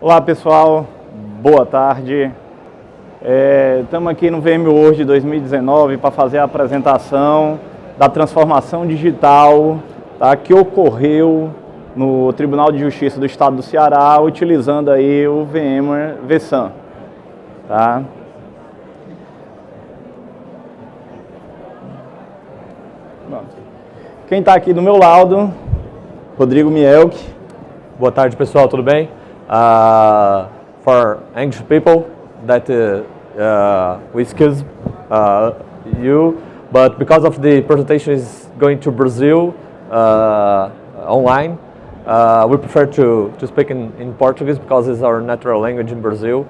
Olá pessoal, boa tarde. Estamos aqui no VMworld 2019 para fazer a apresentação da transformação digital, tá, que ocorreu no Tribunal de Justiça do Estado do Ceará, utilizando aí o VMware vSAN. Tá? Quem está aqui do meu lado, Rodrigo Mielck. Boa tarde pessoal, tudo bem? For English people that we excuse you, but because of the presentation is going to Brazil online, we prefer to speak in Portuguese because it's our natural language in Brazil.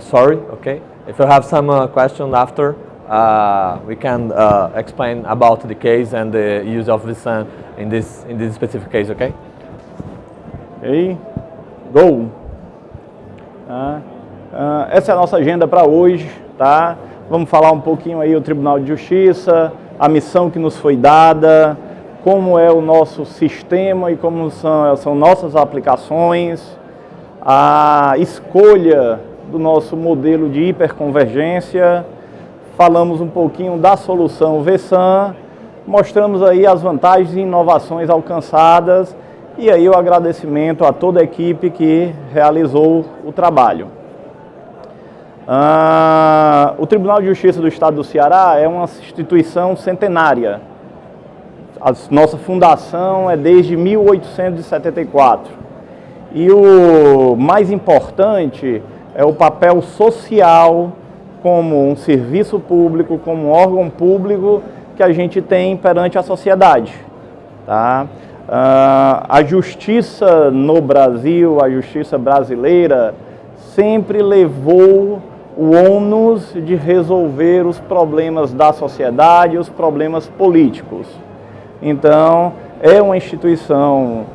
Sorry, okay? If you have some question after, we can explain about the case and the use of vSAN in this specific case, okay? Okay, go! Essa é a nossa agenda para hoje, tá? Vamos falar um pouquinho aí do Tribunal de Justiça, a missão que nos foi dada, como é o nosso sistema e como são nossas aplicações, a escolha do nosso modelo de hiperconvergência, falamos um pouquinho da solução vSAN, mostramos aí as vantagens e inovações alcançadas e aí o agradecimento a toda a equipe que realizou o trabalho. O Tribunal de Justiça do Estado do Ceará é uma instituição centenária. A nossa fundação é desde 1874. E o mais importante é o papel social como um serviço público, como um órgão público que a gente tem perante a sociedade. Tá? A justiça no Brasil, a justiça brasileira, sempre levou o ônus de resolver os problemas da sociedade, os problemas políticos. Então, é uma instituição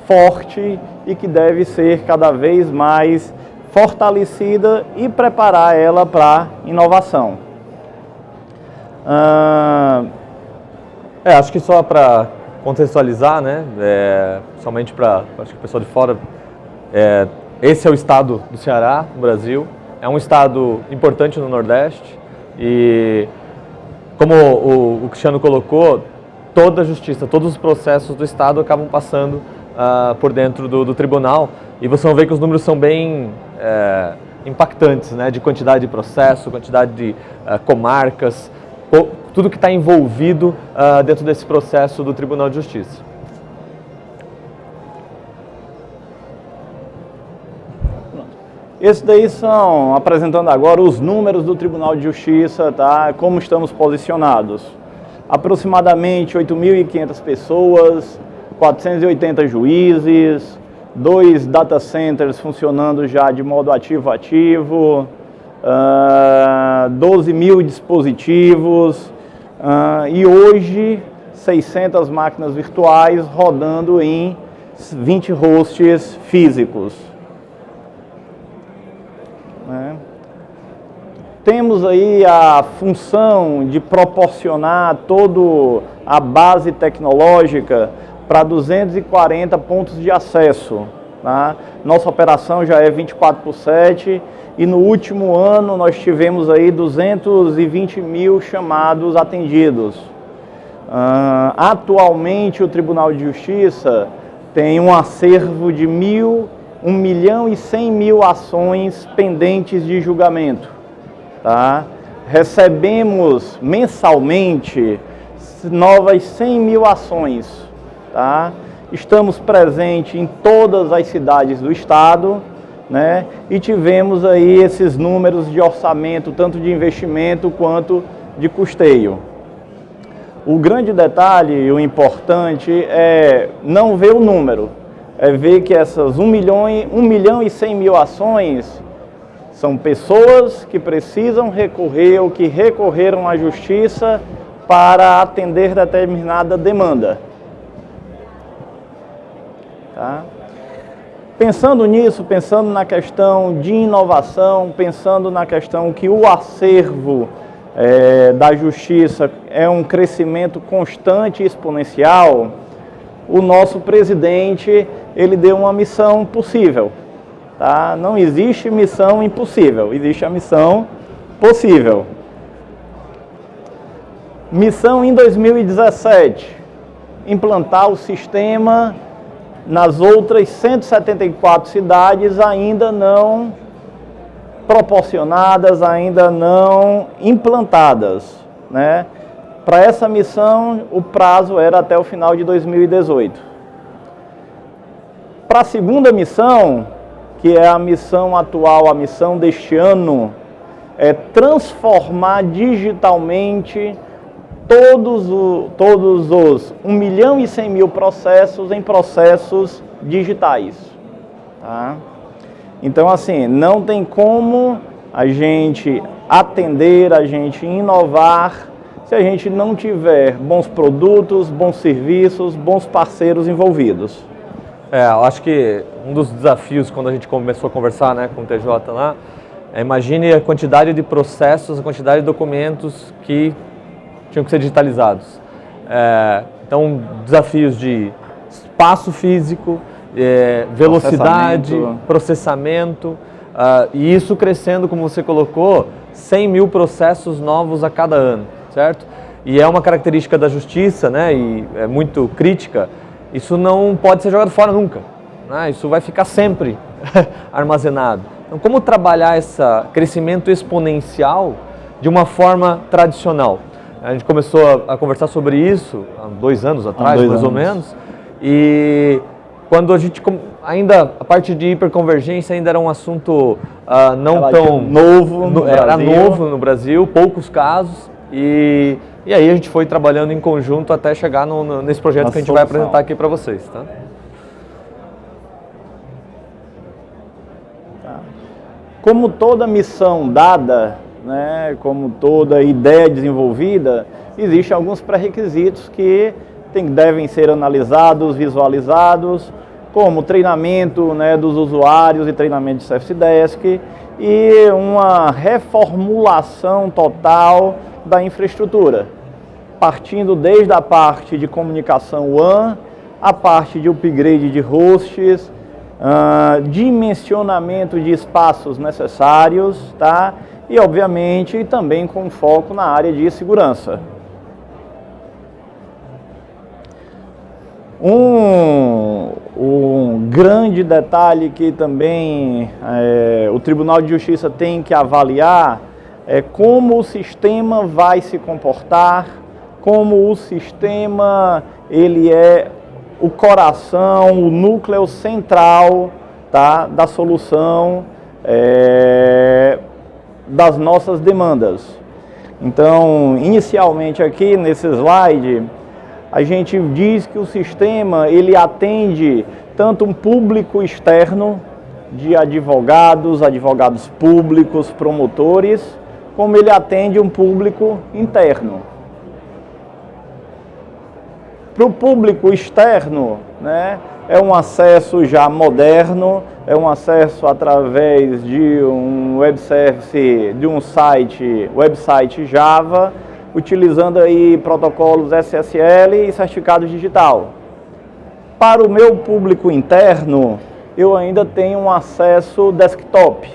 forte e que deve ser cada vez mais fortalecida e preparar ela para inovação. Acho que só para contextualizar, né, somente para acho que o pessoal de fora, esse é o estado do Ceará, no Brasil. É um estado importante no Nordeste e, como o Cristiano colocou, toda a justiça, todos os processos do estado acabam passando por dentro do tribunal e vocês vão ver que os números são bem impactantes, né, de quantidade de processo, quantidade de comarcas, tudo que está envolvido dentro desse processo do Tribunal de Justiça. Esses daí são, apresentando agora, os números do Tribunal de Justiça, tá? Como estamos posicionados. Aproximadamente 8.500 pessoas, 480 juízes, 2 data centers funcionando já de modo ativo, 12 mil dispositivos e hoje 600 máquinas virtuais rodando em 20 hosts físicos. Temos aí a função de proporcionar toda a base tecnológica para 240 pontos de acesso. Tá? Nossa operação já é 24/7 e no último ano nós tivemos aí 220 mil chamados atendidos. Atualmente o Tribunal de Justiça tem um acervo de 1.100.000 ações pendentes de julgamento. Tá? Recebemos mensalmente novas 100.000 ações. Tá? Estamos presentes em todas as cidades do estado, né? E tivemos aí esses números de orçamento, tanto de investimento quanto de custeio. O grande detalhe e o importante é não ver o número, é ver que essas 1.100.000 ações são pessoas que precisam recorrer ou que recorreram à justiça para atender determinada demanda. Tá? Pensando nisso, pensando na questão de inovação, pensando na questão que o acervo da justiça é um crescimento constante e exponencial, o nosso presidente ele deu uma missão possível. Tá? Não existe missão impossível, existe a missão possível. Missão em 2017, implantar o sistema nas outras 174 cidades ainda não proporcionadas, ainda não implantadas, né? Para essa missão, o prazo era até o final de 2018. Para a segunda missão, que é a missão atual, a missão deste ano, é transformar digitalmente todos os 1.100.000 processos em processos digitais. Tá? Então, assim, não tem como a gente atender, a gente inovar, se a gente não tiver bons produtos, bons serviços, bons parceiros envolvidos. Eu acho que um dos desafios quando a gente começou a conversar, né, com o TJ lá, imagine a quantidade de processos, a quantidade de documentos que tinham que ser digitalizados. Então, desafios de espaço físico, velocidade, processamento, e isso crescendo, como você colocou, 100.000 processos novos a cada ano, certo? E é uma característica da justiça, né, e é muito crítica, isso não pode ser jogado fora nunca, né? Isso vai ficar sempre armazenado. Então, como trabalhar esse crescimento exponencial de uma forma tradicional? A gente começou a conversar sobre isso há 2 anos atrás, mais ou menos, e quando a gente ainda a parte de hiperconvergência ainda era um assunto não tão novo, era novo no Brasil, poucos casos, e aí a gente foi trabalhando em conjunto até chegar nesse projeto que a gente vai apresentar aqui para vocês, tá? Como toda missão dada, né, como toda ideia desenvolvida, existem alguns pré-requisitos que devem ser analisados, visualizados, como treinamento, né, dos usuários e treinamento de Service Desk e uma reformulação total da infraestrutura, partindo desde a parte de comunicação WAN, a parte de upgrade de hosts, dimensionamento de espaços necessários, tá? E, obviamente, também com foco na área de segurança. Um grande detalhe que também o Tribunal de Justiça tem que avaliar é como o sistema vai se comportar, como o sistema ele é o coração, o núcleo central, tá, da solução das nossas demandas. Então, inicialmente aqui nesse slide, a gente diz que o sistema ele atende tanto um público externo de advogados, advogados públicos, promotores, como ele atende um público interno. Para o público externo, né, é um acesso já moderno, é um acesso através de um web service, de um website Java, utilizando aí protocolos SSL e certificado digital. Para o meu público interno, eu ainda tenho um acesso desktop,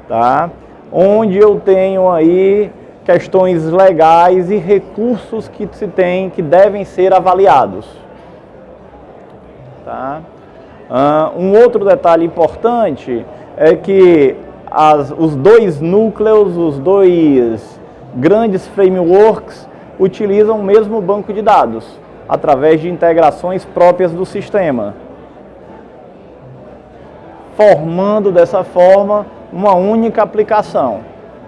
tá? Onde eu tenho aí questões legais e recursos que se tem, que devem ser avaliados. Tá? Um outro detalhe importante é que os 2 núcleos, os 2 grandes frameworks utilizam o mesmo banco de dados, através de integrações próprias do sistema, formando dessa forma uma única aplicação.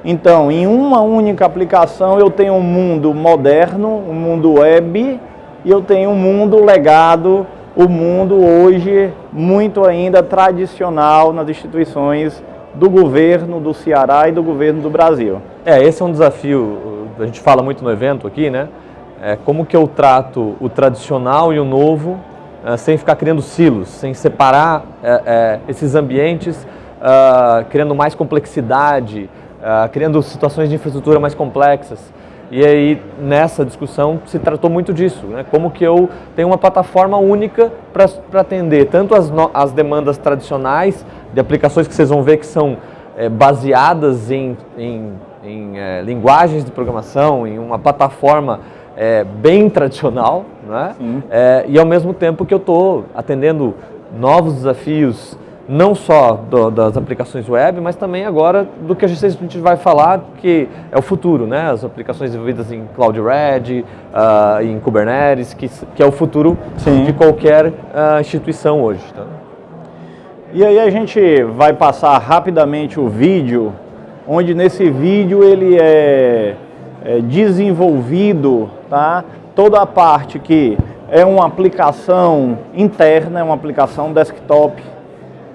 Então, em uma única aplicação, eu tenho um mundo moderno, um mundo web, e eu tenho um mundo legado, o mundo hoje muito ainda tradicional nas instituições do governo do Ceará e do governo do Brasil. Esse é um desafio, a gente fala muito no evento aqui, né? Como que eu trato o tradicional e o novo, sem ficar criando silos, sem separar esses ambientes, criando mais complexidade, criando situações de infraestrutura mais complexas. E aí, nessa discussão, se tratou muito disso, né? Como que eu tenho uma plataforma única para atender tanto as demandas tradicionais de aplicações que vocês vão ver que são baseadas em linguagens de programação, em uma plataforma bem tradicional, né? E ao mesmo tempo que eu estou atendendo novos desafios, não só das aplicações web, mas também agora do que a gente vai falar, que é o futuro, né? As aplicações desenvolvidas em Cloud Red, em Kubernetes, que é o futuro de qualquer instituição hoje. Tá? E aí a gente vai passar rapidamente o vídeo, onde nesse vídeo ele é desenvolvido, tá? Toda a parte que é uma aplicação interna, é uma aplicação desktop.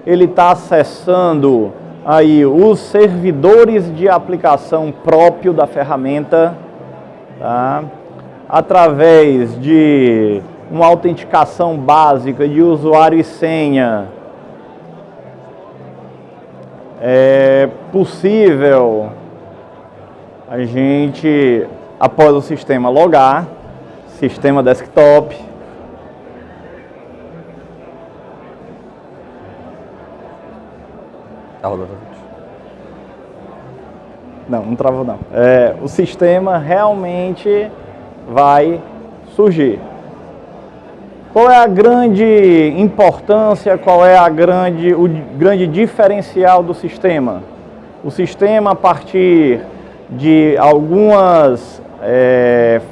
Ele está acessando aí os servidores de aplicação próprio da ferramenta, tá? Através de uma autenticação básica de usuário e senha. É possível a gente, após o sistema logar, sistema desktop, Tá rodando. não travou não. O sistema realmente vai surgir. Qual é a grande importância, qual é o grande diferencial do sistema? O sistema, a partir de algumas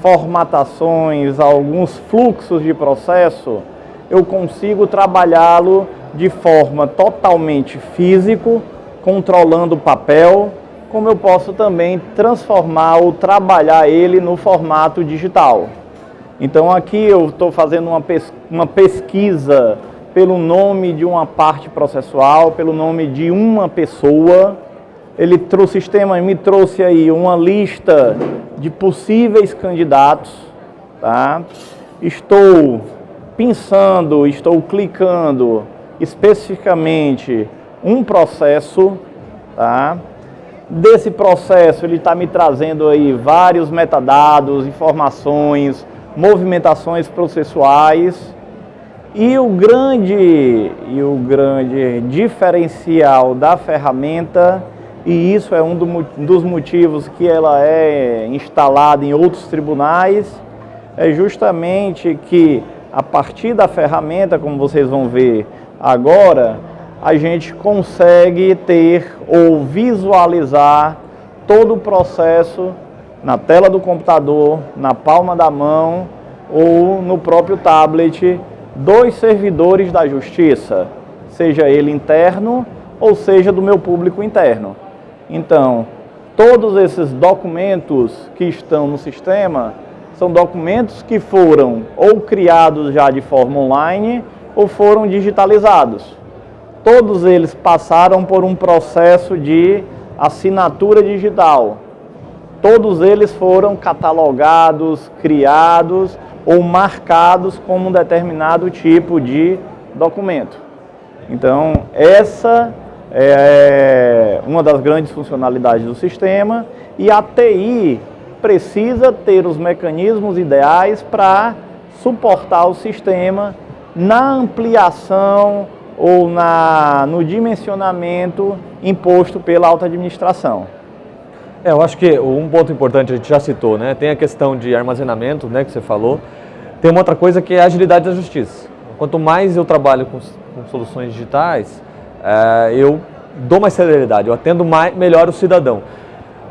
formatações, alguns fluxos de processo, eu consigo trabalhá-lo de forma totalmente físico, controlando o papel, como eu posso também transformar ou trabalhar ele no formato digital. Então aqui eu estou fazendo uma pesquisa pelo nome de uma parte processual, pelo nome de uma pessoa. O sistema me trouxe aí uma lista de possíveis candidatos, tá? Estou pensando, estou clicando especificamente um processo, tá? Desse processo ele está me trazendo aí vários metadados, informações, movimentações processuais e o grande diferencial da ferramenta, e isso é um dos motivos que ela é instalada em outros tribunais, é justamente que a partir da ferramenta, como vocês vão ver agora, a gente consegue ter ou visualizar todo o processo na tela do computador, na palma da mão ou no próprio tablet dos servidores da Justiça, seja ele interno ou seja do meu público interno. Então, todos esses documentos que estão no sistema são documentos que foram ou criados já de forma online ou foram digitalizados. Todos eles passaram por um processo de assinatura digital. Todos eles foram catalogados, criados ou marcados como um determinado tipo de documento. Então, essa é uma das grandes funcionalidades do sistema, e a TI precisa ter os mecanismos ideais para suportar o sistema na ampliação ou no dimensionamento imposto pela alta administração. Eu acho que um ponto importante a gente já citou, né? Tem a questão de armazenamento, né, que você falou. Tem uma outra coisa que é a agilidade da justiça. Quanto mais eu trabalho com soluções digitais, eu dou mais celeridade, eu atendo melhor o cidadão.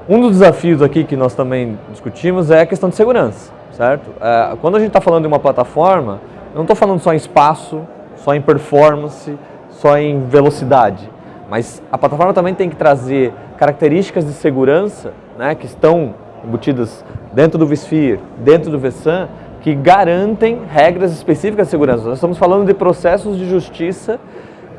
Um dos desafios aqui que nós também discutimos é a questão de segurança, certo? Quando a gente está falando de uma plataforma, eu não estou falando só em espaço, só em performance, só em velocidade, mas a plataforma também tem que trazer características de segurança, né, que estão embutidas dentro do vSphere, dentro do vSAN, que garantem regras específicas de segurança. Nós estamos falando de processos de justiça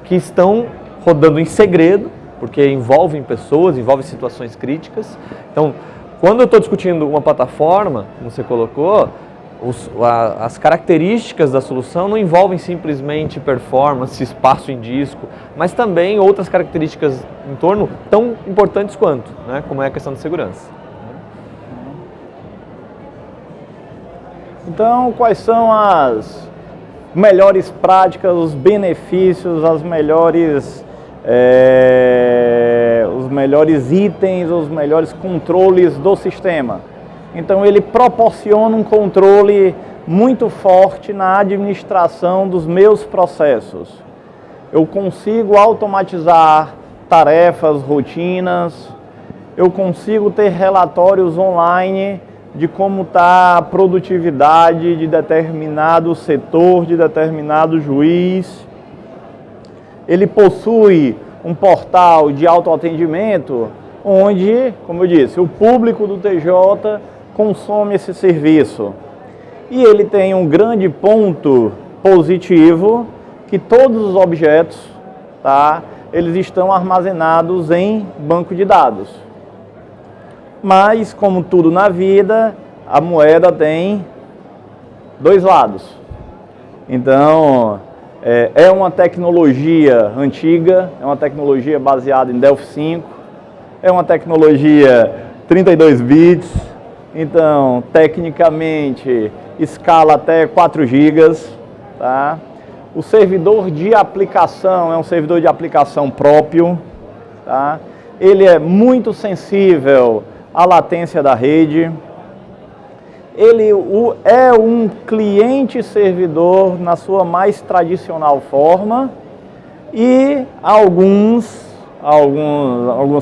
que estão rodando em segredo, porque envolvem pessoas, envolvem situações críticas. Então, quando eu estou discutindo uma plataforma, como você colocou, as características da solução não envolvem simplesmente performance, espaço em disco, mas também outras características em torno tão importantes quanto, né, como é a questão de segurança. Então, quais são as melhores práticas, os benefícios, os melhores itens, os melhores controles do sistema? Então, ele proporciona um controle muito forte na administração dos meus processos. Eu consigo automatizar tarefas, rotinas, eu consigo ter relatórios online de como está a produtividade de determinado setor, de determinado juiz. Ele possui um portal de autoatendimento onde, como eu disse, o público do TJ consome esse serviço. E ele tem um grande ponto positivo, que todos os objetos, tá, eles estão armazenados em banco de dados. Mas, como tudo na vida, a moeda tem dois lados. Então, é uma tecnologia antiga, é uma tecnologia baseada em Delphi 5, é uma tecnologia 32 bits, então, tecnicamente, escala até 4 GB, tá? O servidor de aplicação é um servidor de aplicação próprio, tá? Ele é muito sensível à latência da rede. Ele é um cliente-servidor na sua mais tradicional forma e algumas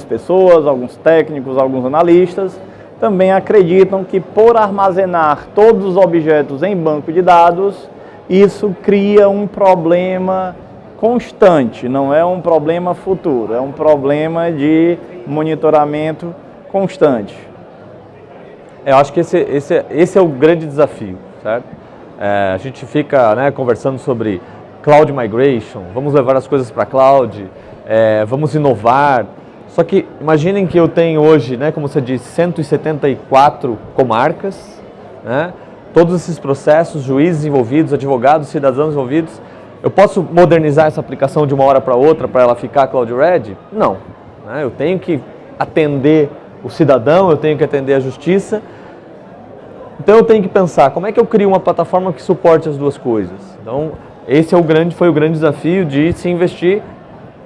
pessoas, alguns técnicos, alguns analistas também acreditam que por armazenar todos os objetos em banco de dados, isso cria um problema constante, não é um problema futuro, é um problema de monitoramento constante. Eu acho que esse é o grande desafio, certo? A gente fica, né, conversando sobre cloud migration, vamos levar as coisas para a cloud, vamos inovar. Só que imaginem que eu tenho hoje, né, como você disse, 174 comarcas, né, todos esses processos, juízes envolvidos, advogados, cidadãos envolvidos. Eu posso modernizar essa aplicação de uma hora para outra para ela ficar cloud ready? Não. Né, eu tenho que atender o cidadão, eu tenho que atender a justiça. Então eu tenho que pensar, como é que eu crio uma plataforma que suporte as duas coisas? Então esse foi o grande desafio de se investir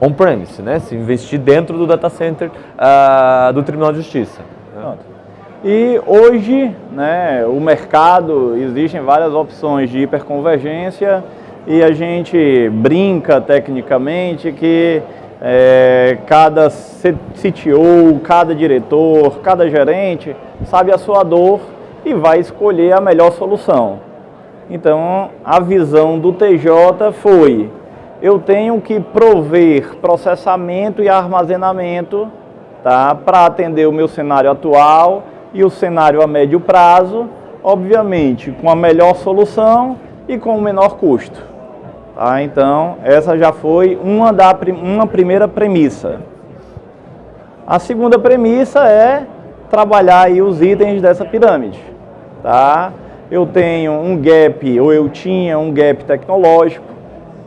on-premise, né? Se investir dentro do data center do Tribunal de Justiça. Né? E hoje, né, o mercado, existem várias opções de hiperconvergência e a gente brinca tecnicamente que cada CTO, cada diretor, cada gerente sabe a sua dor e vai escolher a melhor solução. Então, a visão do TJ foi: eu tenho que prover processamento e armazenamento, tá, para atender o meu cenário atual e o cenário a médio prazo, obviamente com a melhor solução e com o menor custo. Tá? Então, essa já foi uma primeira premissa. A segunda premissa é trabalhar aí os itens dessa pirâmide. Tá? Eu tenho um gap, ou eu tinha um gap tecnológico,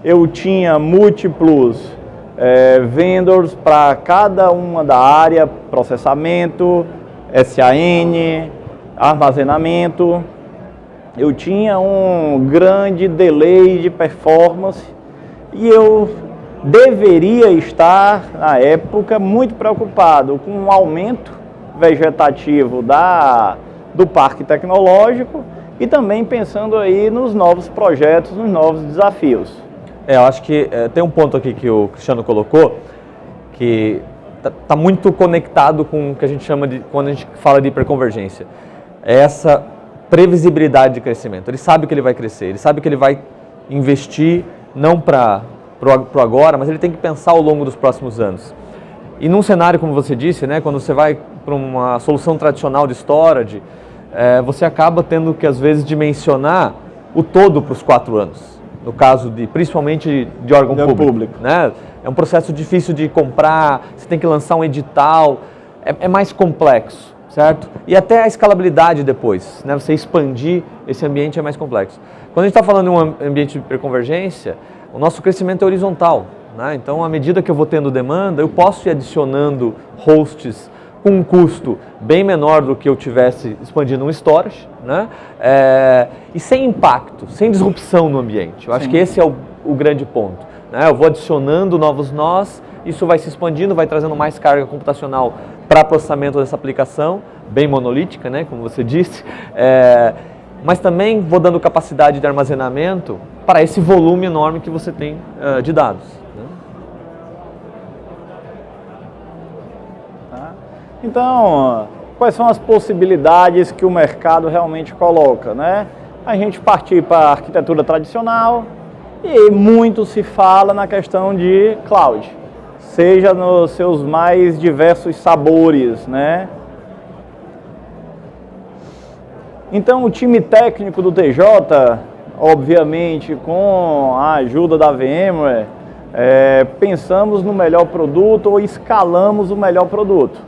eu tinha múltiplos vendors para cada uma da área, processamento, SAN, armazenamento. Eu tinha um grande delay de performance e eu deveria estar, na época, muito preocupado com o aumento vegetativo do parque tecnológico e também pensando aí nos novos projetos, nos novos desafios. Eu acho que tem um ponto aqui que o Cristiano colocou, que está muito conectado com o que a gente chama de, quando a gente fala de hiperconvergência, é essa previsibilidade de crescimento. Ele sabe que ele vai crescer, ele sabe que ele vai investir não para o agora, mas ele tem que pensar ao longo dos próximos anos. E num cenário, como você disse, né, quando você vai para uma solução tradicional de storage, você acaba tendo que, às vezes, dimensionar o todo para os 4 anos. No caso, principalmente de órgão público. Né? É um processo difícil de comprar, você tem que lançar um edital, é mais complexo, certo? E até a escalabilidade depois, né? Você expandir esse ambiente é mais complexo. Quando a gente está falando de um ambiente de hiperconvergência, o nosso crescimento é horizontal. Né? Então, à medida que eu vou tendo demanda, eu posso ir adicionando hosts com um custo bem menor do que eu tivesse expandindo um storage, né? E sem impacto, sem disrupção no ambiente. Eu acho que esse é o grande ponto, né? Eu vou adicionando novos nós, isso vai se expandindo, vai trazendo mais carga computacional para processamento dessa aplicação, bem monolítica, né? Como você disse, mas também vou dando capacidade de armazenamento para esse volume enorme que você tem de dados. Né? Então, quais são as possibilidades que o mercado realmente coloca, né? A gente partir para a arquitetura tradicional e muito se fala na questão de cloud, seja nos seus mais diversos sabores, né? Então, o time técnico do TJ, obviamente, com a ajuda da VMware, pensamos no melhor produto ou escalamos o melhor produto.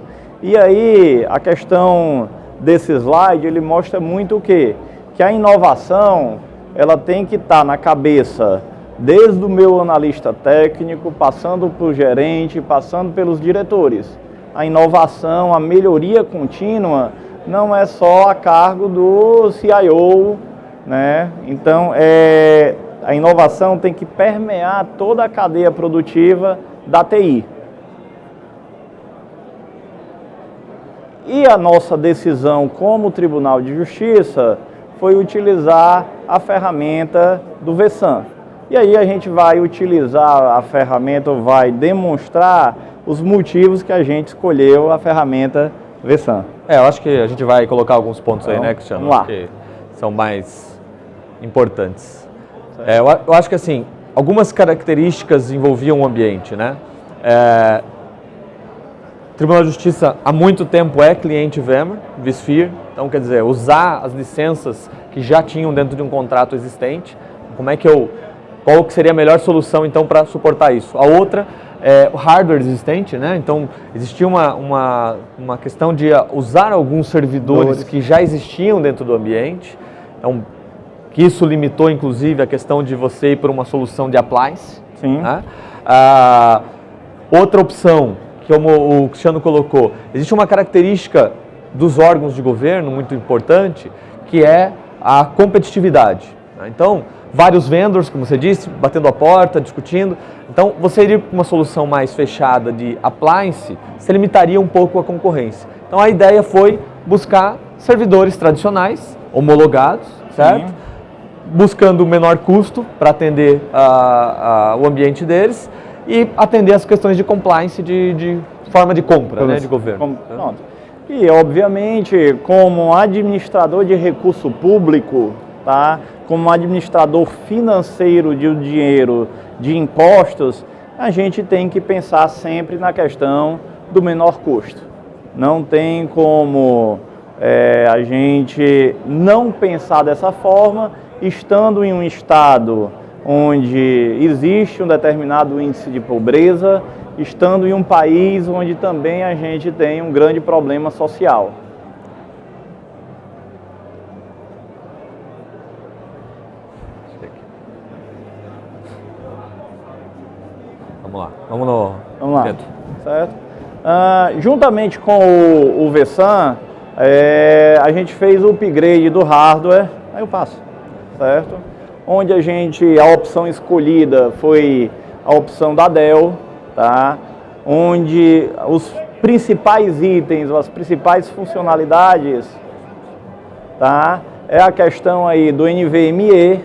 E aí, a questão desse slide, ele mostra muito o quê? Que a inovação, ela tem que estar na cabeça, desde o meu analista técnico, passando por gerente, passando pelos diretores. A inovação, a melhoria contínua, não é só a cargo do CIO, né? Então, a inovação tem que permear toda a cadeia produtiva da TI. E a nossa decisão como Tribunal de Justiça foi utilizar a ferramenta do VSAN. E aí a gente vai utilizar a ferramenta, vai demonstrar os motivos que a gente escolheu a ferramenta VSAN. Eu acho que a gente vai colocar alguns pontos aí, né, Cristiano? Vamos lá. Que são mais importantes. Eu acho que, assim, algumas características envolviam o ambiente, né? O Tribunal de Justiça há muito tempo é cliente VMware, vSphere, então quer dizer, usar as licenças que já tinham dentro de um contrato existente, qual que seria a melhor solução então para suportar isso? A outra é o hardware existente, né? Então existia uma questão de usar alguns servidores que já existiam dentro do ambiente, então que isso limitou inclusive a questão de você ir por uma solução de appliance. Sim. Né? Outra opção, como o Cristiano colocou, existe uma característica dos órgãos de governo muito importante, que é a competitividade. Né? Então, vários vendors, como você disse, batendo a porta, discutindo. Então, você iria para uma solução mais fechada de appliance, você limitaria um pouco a concorrência. Então, a ideia foi buscar servidores tradicionais, homologados, certo? Sim. Buscando o menor custo para atender o ambiente deles, e atender as questões de compliance de forma de compra, né, de governo. Pronto. E, obviamente, como administrador de recurso público, tá? Como administrador financeiro de dinheiro de impostos, a gente tem que pensar sempre na questão do menor custo. Não tem como a gente não pensar dessa forma, estando em um estado onde existe um determinado índice de pobreza, estando em um país onde também a gente tem um grande problema social. Vamos lá. Dentro. Certo? Juntamente com o VSAN, a gente fez o upgrade do hardware, aí eu passo, certo? Onde a opção escolhida foi a opção da Dell, tá? Onde os principais itens, as principais funcionalidades, tá? É a questão aí do NVMe,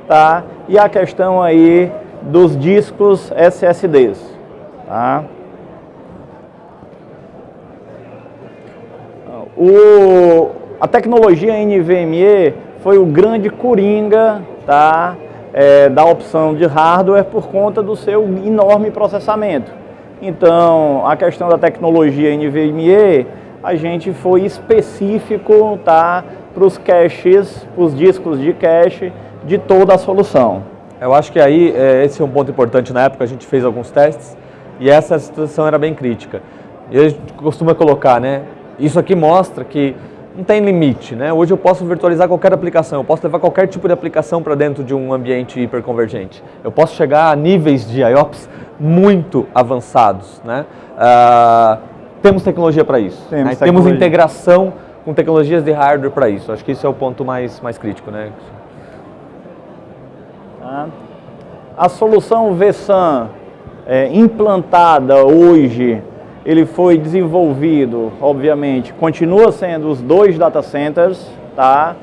tá? E a questão aí dos discos SSDs, tá? A tecnologia NVMe foi o grande coringa, tá? Da opção de hardware por conta do seu enorme processamento. Então, a questão da tecnologia NVMe, a gente foi específico, tá? Para os caches, os discos de cache de toda a solução. Eu acho que aí, esse é um ponto importante. Na época a gente fez alguns testes e essa situação era bem crítica. E a gente costuma colocar, né? Isso aqui mostra que não tem limite, né? Hoje eu posso virtualizar qualquer aplicação, eu posso levar qualquer tipo de aplicação para dentro de um ambiente hiperconvergente. Eu posso chegar a níveis de IOPS muito avançados, né? temos tecnologia para isso. Temos integração com tecnologias de hardware para isso. Acho que isso é o ponto mais crítico, né? A solução vSAN implantada hoje, ele foi desenvolvido, obviamente, continua sendo os 2 data centers, tá?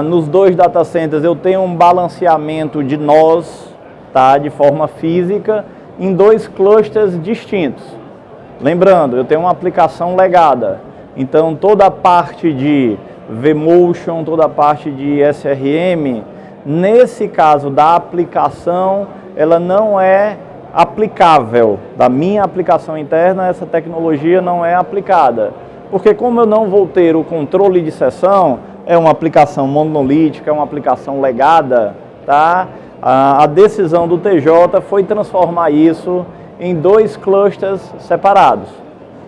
Nos 2 data centers eu tenho um balanceamento de nós, tá? De forma física, em 2 clusters distintos. Lembrando, eu tenho uma aplicação legada, então toda a parte de vMotion, toda a parte de SRM, nesse caso da aplicação, ela não é aplicável. Da minha aplicação interna, essa tecnologia não é aplicada. Porque como eu não vou ter o controle de sessão, é uma aplicação monolítica, é uma aplicação legada, tá? A decisão do TJ foi transformar isso em 2 clusters separados.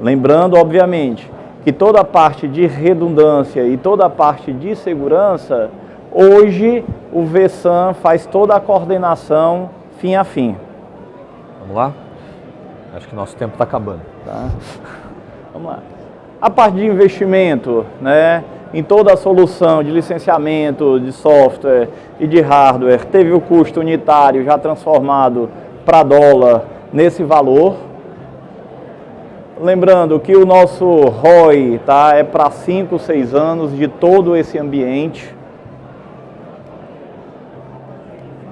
Lembrando, obviamente, que toda a parte de redundância e toda a parte de segurança, hoje o vSAN faz toda a coordenação fim a fim. Vamos lá? Acho que nosso tempo está acabando. Tá? Vamos lá. A parte de investimento, né, em toda a solução de licenciamento de software e de hardware, teve o custo unitário já transformado para dólar nesse valor. Lembrando que o nosso ROI, tá, é para 5, 6 anos de todo esse ambiente.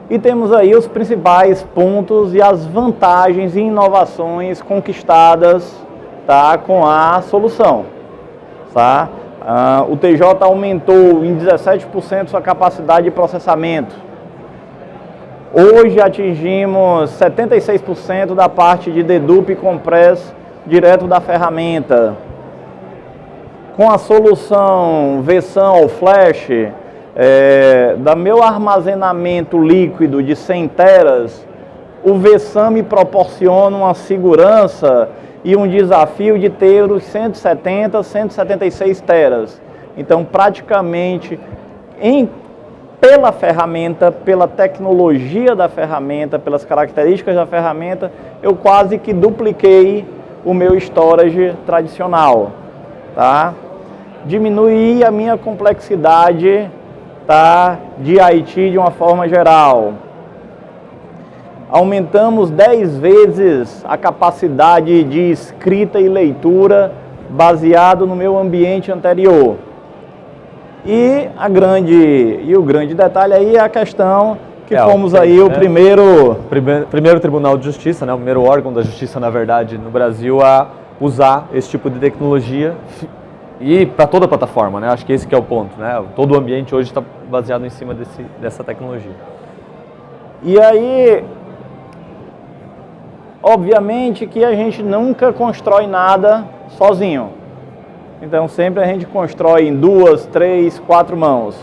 E temos aí os principais pontos e as vantagens e inovações conquistadas, tá, com a solução. Tá? O TJ aumentou em 17% sua capacidade de processamento. Hoje atingimos 76% da parte de dedupe e compress direto da ferramenta. Com a solução vSAN All Flash, da meu armazenamento líquido de 100 teras, o vSAN me proporciona uma segurança e um desafio de ter os 170, 176 teras. Então, praticamente, pela ferramenta, pela tecnologia da ferramenta, pelas características da ferramenta, eu quase que dupliquei o meu storage tradicional, tá? Diminuí a minha complexidade, tá, de IT de uma forma geral. Aumentamos 10 vezes a capacidade de escrita e leitura baseado no meu ambiente anterior. E o grande detalhe aí é a questão que fomos aí o primeiro Tribunal de Justiça, né, o primeiro órgão da justiça, na verdade, no Brasil a usar esse tipo de tecnologia e para toda a plataforma, né? Acho que esse que é o ponto, né? Todo o ambiente hoje está baseado em cima dessa tecnologia. E aí, obviamente que a gente nunca constrói nada sozinho. Então sempre a gente constrói em 2, 3, 4 mãos.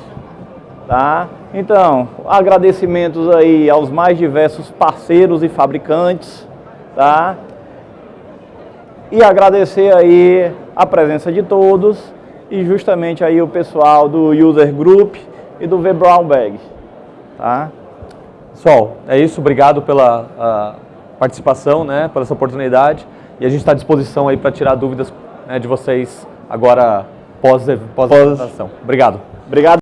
Tá? Então, agradecimentos aí aos mais diversos parceiros e fabricantes, tá? E agradecer aí a presença de todos e justamente aí o pessoal do User Group e do V Brown Bag, tá? Pessoal, é isso, obrigado pela participação, né, pela essa oportunidade, e a gente está à disposição aí para tirar dúvidas, né, de vocês agora pós-apresentação. Obrigado. Obrigado.